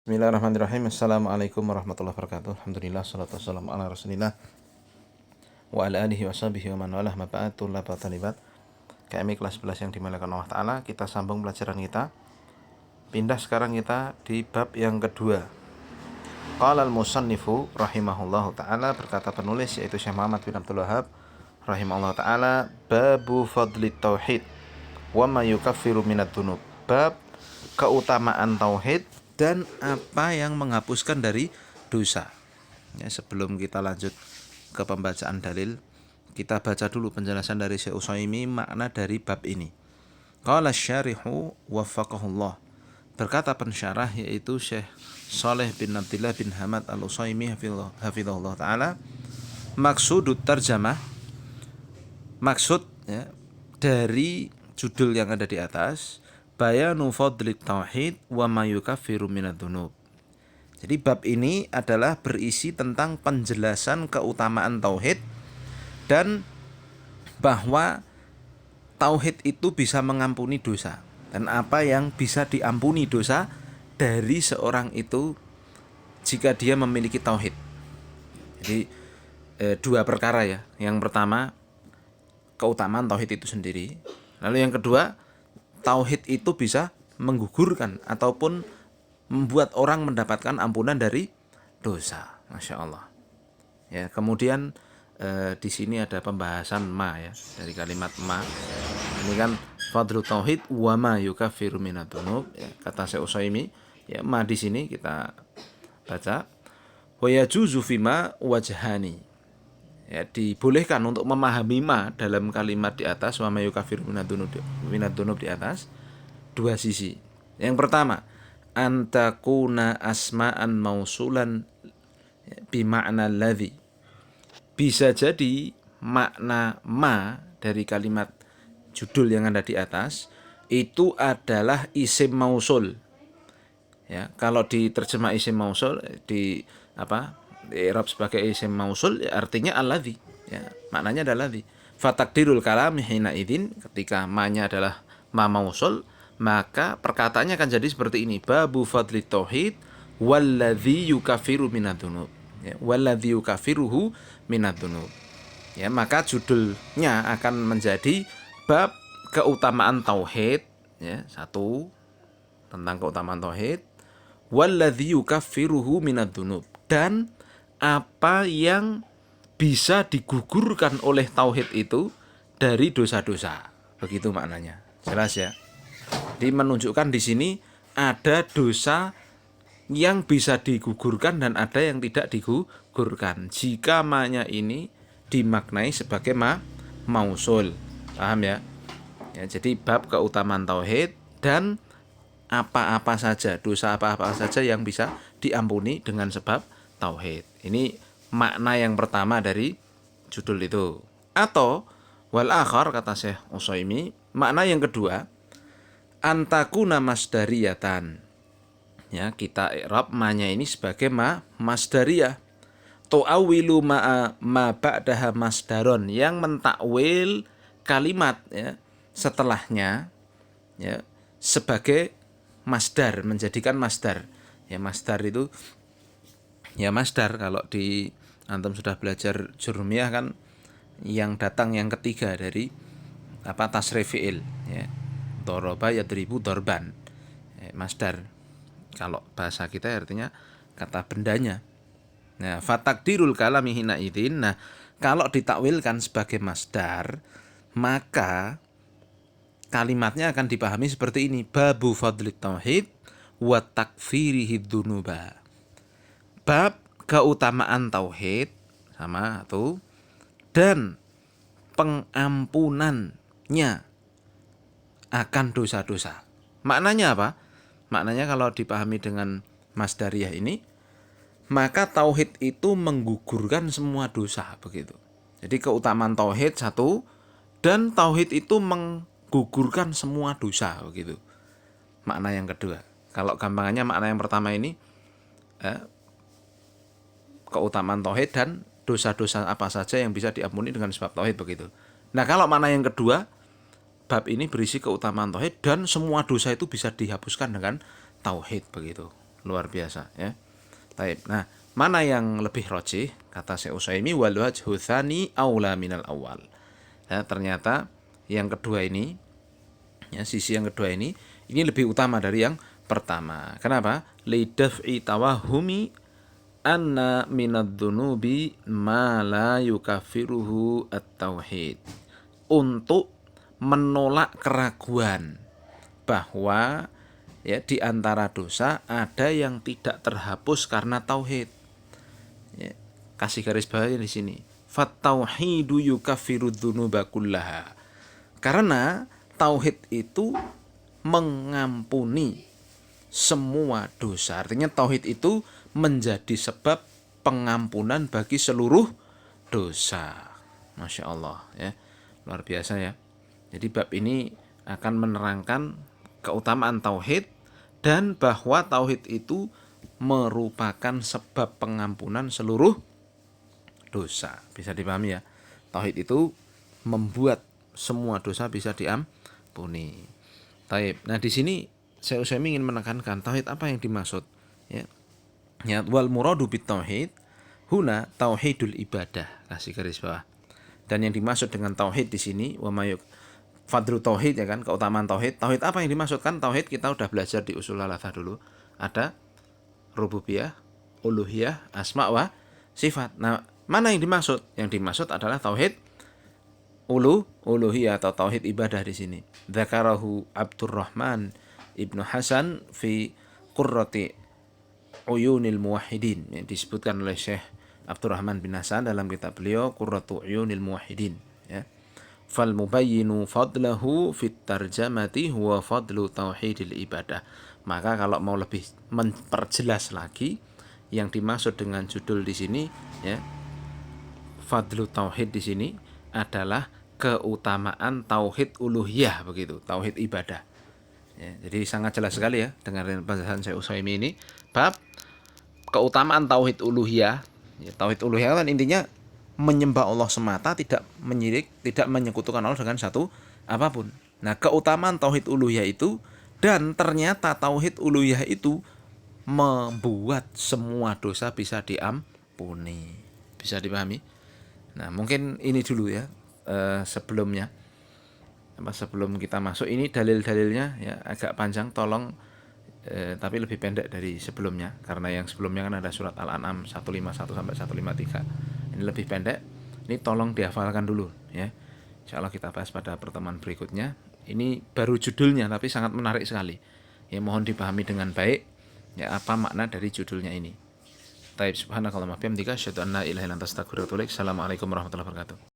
Bismillahirrahmanirrahim. Assalamualaikum warahmatullahi wabarakatuh. Alhamdulillah, salatu wassalamu ala rasulillah wa ala alihi wa sahbihi wa man walah, ma ba'd. Tullabat talibat KMI kelas 11 yang dimuliakan Allah Ta'ala, kita sambung pelajaran kita. Pindah sekarang kita di bab yang kedua. Qala al-musannifu rahimahullahu ta'ala, berkata penulis yaitu Syekh Muhammad bin Abdul Wahhab rahimahullahu ta'ala, babu fadli tauhid wa ma yukaffiru minad dunub. Bab keutamaan tauhid dan apa yang menghapuskan dari dosa. Ya, sebelum kita lanjut ke pembacaan dalil, kita baca dulu penjelasan dari Syekh Utsaimin makna dari bab ini. Qala syarihu waffaqahullah. Berkata pensyarah yaitu Syekh Saleh bin Abdullah bin Hamad al-Utsaimin hafizahullah taala, maksudut tarjamah, maksud ya, dari judul yang ada di atas, bayanu fadlit tauhid wa ma yukaffiru minad dunub. Jadi bab ini adalah berisi tentang penjelasan keutamaan tauhid dan bahwa tauhid itu bisa mengampuni dosa dan apa yang bisa diampuni dosa dari seorang itu jika dia memiliki tauhid. Jadi dua perkara ya. Yang pertama keutamaan tauhid itu sendiri. Lalu yang kedua, tauhid itu bisa menggugurkan ataupun membuat orang mendapatkan ampunan dari dosa. Masya Allah. Ya, kemudian di sini ada pembahasan ma ya, dari kalimat ma. Ini kan fadlu tauhid wa ma yukaffiru minad dunub ya, kata Syekh Utsaimin. Ya, ma di sini kita baca wa yajuzu fima wajhani. Ya, dibolehkan untuk memahami ma dalam kalimat di atas wa ma yukaffiru minad dunub di atas dua sisi. Yang pertama, antakuna asma'an mausulan bima'na alladhi. Bisa jadi makna ma dari kalimat judul yang ada di atas itu adalah isim mausul. Ya, kalau diterjemah isim mausul di i'rab sebagai isim mausul ya, artinya alladzi ya, maknanya adalah alladzi. Fatakdirul kalami hina idzin, ketika ma-nya adalah ma mausul, maka perkataannya akan jadi seperti ini, babu fadli tauhid walladzi yukaffiru minad dunub ya, walladzi yukaffiruhu minad dunub ya, maka judulnya akan menjadi bab keutamaan tauhid ya, satu tentang keutamaan tauhid, walladzi yukaffiruhu minad dunub, dan apa yang bisa digugurkan oleh tauhid itu dari dosa-dosa. Begitu maknanya. Jelas ya. Jadi menunjukkan di sini ada dosa yang bisa digugurkan dan ada yang tidak digugurkan. Jika ma-nya ini dimaknai sebagai mausul. Paham ya? Ya, jadi bab keutamaan tauhid dan apa-apa saja, dosa apa-apa saja yang bisa diampuni dengan sebab tauhid. Ini makna yang pertama dari judul itu. Atau wal akhar, kata Syekh Utsaimin, makna yang kedua, antakuna masdariyatan. Ya, kita i'rab ma-nya ini sebagai masdariyah. Tu'awilu ma ba'daha masdaron, yang mentakwil kalimat ya setelahnya ya sebagai masdar, menjadikan masdar. Ya, masdar itu ya, masdar kalau di antum sudah belajar jurumiyah kan yang datang yang ketiga dari tasrif fi'il ya. Doroba yadribu dorban. Ya, masdar. Kalau bahasa kita artinya kata bendanya. Nah, fatakdirul kalami hina idzin. Nah, kalau ditakwilkan sebagai masdar, maka kalimatnya akan dipahami seperti ini, babu fadlit tauhid wa takfirihi dzunuba. Bab keutamaan tauhid sama tuh dan pengampunannya akan dosa-dosa. Maknanya apa? Maknanya kalau dipahami dengan masdariyah ini, maka tauhid itu menggugurkan semua dosa, begitu. Jadi keutamaan tauhid satu, dan tauhid itu menggugurkan semua dosa, begitu. Makna yang kedua. Kalau gampangannya makna yang pertama ini keutamaan tauhid dan dosa-dosa apa saja yang bisa diampuni dengan sebab tauhid, begitu. Nah, kalau makna yang kedua, bab ini berisi keutamaan tauhid dan semua dosa itu bisa dihapuskan dengan tauhid, begitu. luar biasa ya. Taib. Nah, mana yang lebih rajih? Kata Syekh Utsaimin, wal wajhu tsani aula minal awal. Ya, ternyata yang kedua ini, ya, sisi yang kedua ini lebih utama dari yang pertama. Kenapa? Lidaf'i tawahumi anna minadzunubi ma la yukaffiruhu at-tauhid. Untuk menolak keraguan bahwa ya di antara dosa ada yang tidak terhapus karena tauhid. Ya, kasih garis bawahnya di sini. Fattauhidu yukaffiru dzunuba kullaha. Karena tauhid itu mengampuni semua dosa. Artinya tauhid itu menjadi sebab pengampunan bagi seluruh dosa. Masya Allah ya, luar biasa ya. Jadi bab ini akan menerangkan keutamaan tauhid dan bahwa tauhid itu merupakan sebab pengampunan seluruh dosa. Bisa dipahami ya. Tauhid itu membuat semua dosa bisa diampuni. Taib. Nah, di sini saya ingin menekankan tauhid apa yang dimaksud ya. Ya, wal muradu bit tauhid huna tauhidul ibadah. Kasih garis bawah. Dan yang dimaksud dengan tauhid di sini wa mayuk fadlu tauhid ya kan, keutamaan tauhid. Tauhid apa yang dimaksudkan? Tauhid kita udah belajar di usul thalathah dulu. Ada rububiyah, uluhiyah, asma wa sifat. Nah, mana yang dimaksud? Yang dimaksud adalah tauhid uluhiyah atau tauhid ibadah di sini. Dzakarahu Abdurrahman Ibnu Hasan fi Qurrati Uyunil Muwahhidin, yang disebutkan oleh Syekh Abdurrahman bin Hasan dalam kitab beliau Qurratu Uyunil Muwahhidin ya. Fal mubayyinu fadlahu fit tarjamati huwa fadlu tauhidil ibadah. Maka kalau mau lebih memperjelas lagi yang dimaksud dengan judul di sini ya, fadlu tauhid di sini adalah keutamaan tauhid uluhiyah begitu, tauhid ibadah. Ya, jadi sangat jelas sekali ya dengarin penjelasan Syekh Utsaimin ini bab keutamaan tauhid uluhiyah. Ya, tauhid uluhiyah kan intinya menyembah Allah semata, tidak menyirik, tidak menyekutukan Allah dengan satu apapun. Nah, keutamaan tauhid uluhiyah itu, dan ternyata tauhid uluhiyah itu membuat semua dosa bisa diampuni. Bisa dipahami? Nah, mungkin ini dulu ya sebelumnya. Sebelum kita masuk ini dalil-dalilnya ya agak panjang, tolong tapi lebih pendek dari sebelumnya karena yang sebelumnya kan ada surat Al-An'am 151 sampai 153. Ini lebih pendek. Ini tolong dihafalkan dulu ya. Insyaallah kita bahas pada pertemuan berikutnya. Ini baru judulnya tapi sangat menarik sekali. Ya, mohon dipahami dengan baik ya apa makna dari judulnya ini. Taib subhanakallahumma bihamdika asyhadu an la ilaha illa anta astaghfiruka wa atubu ilaik. Assalamualaikum warahmatullahi wabarakatuh.